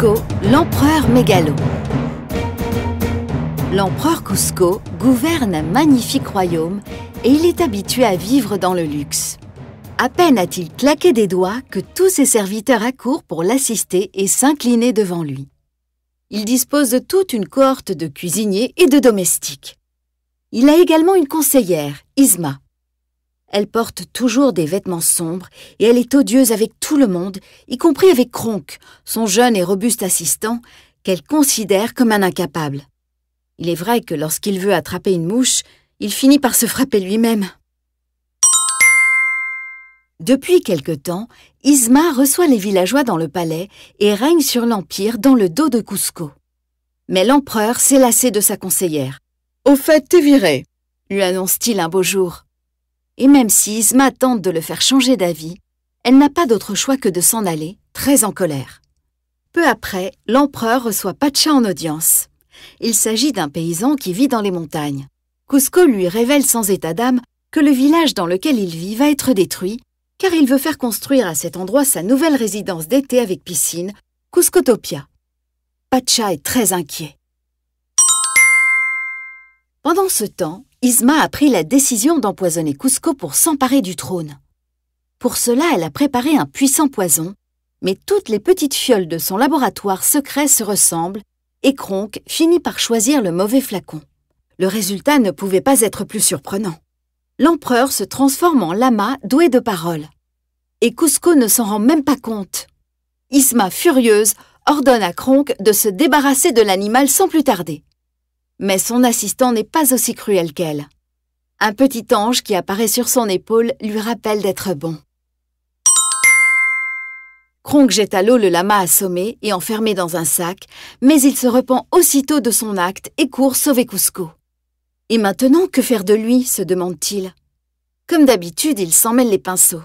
Cusco, l'empereur mégalo. L'empereur Cusco gouverne un magnifique royaume et il est habitué à vivre dans le luxe. À peine a-t-il claqué des doigts que tous ses serviteurs accourent pour l'assister et s'incliner devant lui. Il dispose de toute une cohorte de cuisiniers et de domestiques. Il a également une conseillère, Yzma. Elle porte toujours des vêtements sombres et elle est odieuse avec tout le monde, y compris avec Kronk, son jeune et robuste assistant, qu'elle considère comme un incapable. Il est vrai que lorsqu'il veut attraper une mouche, il finit par se frapper lui-même. Depuis quelque temps, Yzma reçoit les villageois dans le palais et règne sur l'empire dans le dos de Cusco. Mais l'empereur s'est lassé de sa conseillère. « Au fait, t'es viré », lui annonce-t-il un beau jour. Et même si Yzma tente de le faire changer d'avis, elle n'a pas d'autre choix que de s'en aller, très en colère. Peu après, l'empereur reçoit Pacha en audience. Il s'agit d'un paysan qui vit dans les montagnes. Cusco lui révèle sans état d'âme que le village dans lequel il vit va être détruit, car il veut faire construire à cet endroit sa nouvelle résidence d'été avec piscine, Cuscotopia. Pacha est très inquiet. Pendant ce temps, Yzma a pris la décision d'empoisonner Cusco pour s'emparer du trône. Pour cela, elle a préparé un puissant poison, mais toutes les petites fioles de son laboratoire secret se ressemblent et Kronk finit par choisir le mauvais flacon. Le résultat ne pouvait pas être plus surprenant. L'empereur se transforme en lama doué de parole. Et Cusco ne s'en rend même pas compte. Yzma, furieuse, ordonne à Kronk de se débarrasser de l'animal sans plus tarder. Mais son assistant n'est pas aussi cruel qu'elle. Un petit ange qui apparaît sur son épaule lui rappelle d'être bon. Kronk jette à l'eau le lama assommé et enfermé dans un sac, mais il se repent aussitôt de son acte et court sauver Cusco. Et maintenant, que faire de lui, se demande-t-il. Comme d'habitude, il s'en mêle les pinceaux.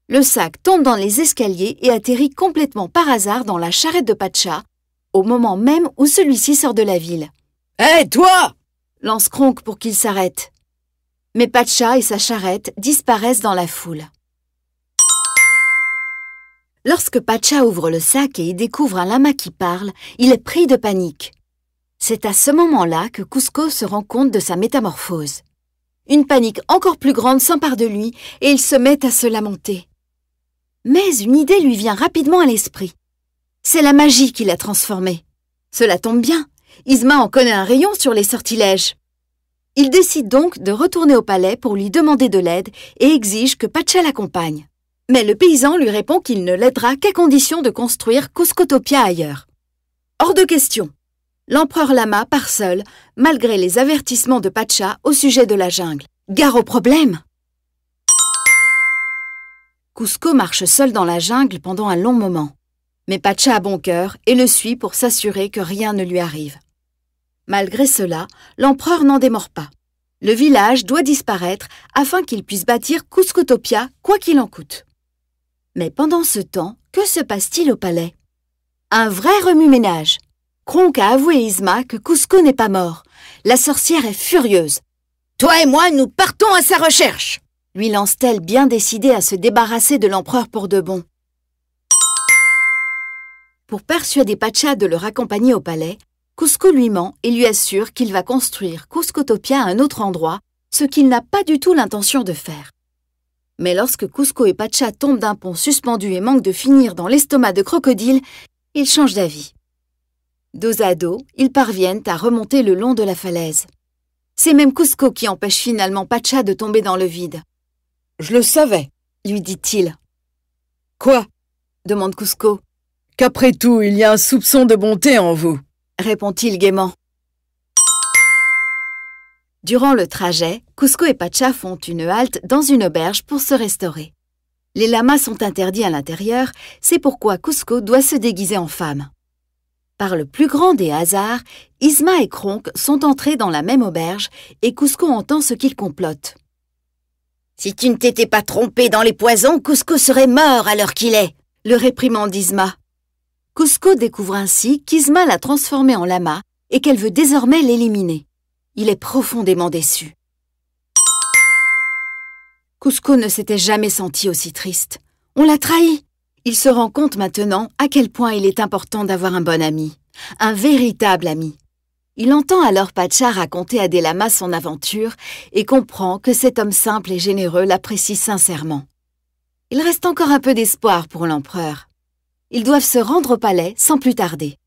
Le sac tombe dans les escaliers et atterrit complètement par hasard dans la charrette de Pacha, au moment même où celui-ci sort de la ville. « Hé, toi !» lance Kronk pour qu'il s'arrête. Mais Pacha et sa charrette disparaissent dans la foule. Lorsque Pacha ouvre le sac et y découvre un lama qui parle, il est pris de panique. C'est à ce moment-là que Cusco se rend compte de sa métamorphose. Une panique encore plus grande s'empare de lui et il se met à se lamenter. Mais une idée lui vient rapidement à l'esprit. C'est la magie qui l'a transformé. Cela tombe bien, Yzma en connaît un rayon sur les sortilèges. Il décide donc de retourner au palais pour lui demander de l'aide et exige que Pacha l'accompagne. Mais le paysan lui répond qu'il ne l'aidera qu'à condition de construire Cuscotopia ailleurs. Hors de question. L'empereur lama part seul, malgré les avertissements de Pacha au sujet de la jungle. Gare au problème! Cusco marche seul dans la jungle pendant un long moment. Mais Pacha a bon cœur et le suit pour s'assurer que rien ne lui arrive. Malgré cela, l'empereur n'en démord pas. Le village doit disparaître afin qu'il puisse bâtir Cuscotopia quoi qu'il en coûte. Mais pendant ce temps, que se passe-t-il au palais? Un vrai remue-ménage. Kronk a avoué à Yzma que Cusco n'est pas mort. La sorcière est furieuse. « Toi et moi, nous partons à sa recherche !» lui lance-t-elle bien décidée à se débarrasser de l'empereur pour de bon. Pour persuader Pacha de le raccompagner au palais, Cusco lui ment et lui assure qu'il va construire Cuscotopia à un autre endroit, ce qu'il n'a pas du tout l'intention de faire. Mais lorsque Cusco et Pacha tombent d'un pont suspendu et manquent de finir dans l'estomac de crocodile, ils changent d'avis. Dos à dos, ils parviennent à remonter le long de la falaise. C'est même Cusco qui empêche finalement Pacha de tomber dans le vide. « Je le savais », lui dit-il. « Quoi ?» demande Cusco. « Qu'après tout, il y a un soupçon de bonté en vous », répond-il gaiement. Durant le trajet, Cusco et Pacha font une halte dans une auberge pour se restaurer. Les lamas sont interdits à l'intérieur, c'est pourquoi Cusco doit se déguiser en femme. Par le plus grand des hasards, Yzma et Kronk sont entrés dans la même auberge et Cusco entend ce qu'ils complotent. « Si tu ne t'étais pas trompé dans les poisons, Cusco serait mort à l'heure qu'il est !» le réprimande Yzma. Cusco découvre ainsi qu'Yzma l'a transformé en lama et qu'elle veut désormais l'éliminer. Il est profondément déçu. Cusco ne s'était jamais senti aussi triste. On l'a trahi. Il se rend compte maintenant à quel point il est important d'avoir un bon ami, un véritable ami. Il entend alors Pacha raconter à des lamas son aventure et comprend que cet homme simple et généreux l'apprécie sincèrement. Il reste encore un peu d'espoir pour l'empereur. Ils doivent se rendre au palais sans plus tarder.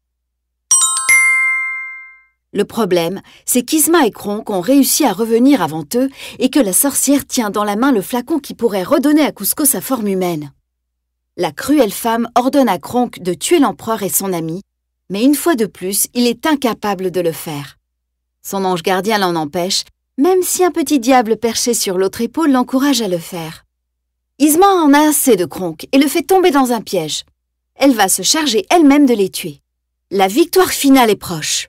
Le problème, c'est qu'Yzma et Kronk ont réussi à revenir avant eux et que la sorcière tient dans la main le flacon qui pourrait redonner à Kuzco sa forme humaine. La cruelle femme ordonne à Kronk de tuer l'empereur et son ami, mais une fois de plus, il est incapable de le faire. Son ange gardien l'en empêche, même si un petit diable perché sur l'autre épaule l'encourage à le faire. Yzma en a assez de Kronk et le fait tomber dans un piège. Elle va se charger elle-même de les tuer. La victoire finale est proche.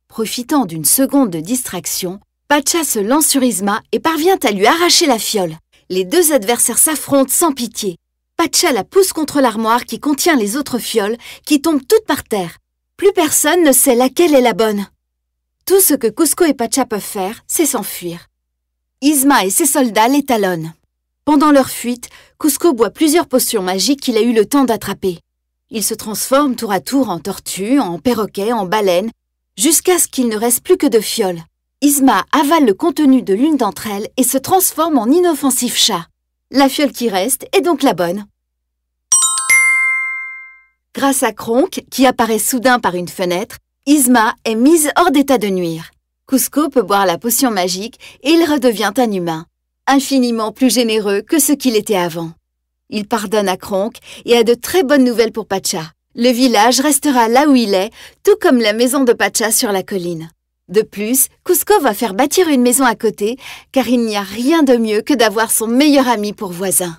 Profitant d'une seconde de distraction, Pacha se lance sur Yzma et parvient à lui arracher la fiole. Les deux adversaires s'affrontent sans pitié. Pacha la pousse contre l'armoire qui contient les autres fioles, qui tombent toutes par terre. Plus personne ne sait laquelle est la bonne. Tout ce que Kuzco et Pacha peuvent faire, c'est s'enfuir. Yzma et ses soldats les talonnent. Pendant leur fuite, Kuzco boit plusieurs potions magiques qu'il a eu le temps d'attraper. Il se transforme tour à tour en tortue, en perroquet, en baleine, jusqu'à ce qu'il ne reste plus que de fioles. Yzma avale le contenu de l'une d'entre elles et se transforme en inoffensif chat. La fiole qui reste est donc la bonne. Grâce à Kronk, qui apparaît soudain par une fenêtre, Yzma est mise hors d'état de nuire. Kuzco peut boire la potion magique et il redevient un humain, infiniment plus généreux que ce qu'il était avant. Il pardonne à Kronk et a de très bonnes nouvelles pour Pacha. Le village restera là où il est, tout comme la maison de Pacha sur la colline. De plus, Kuzco va faire bâtir une maison à côté, car il n'y a rien de mieux que d'avoir son meilleur ami pour voisin.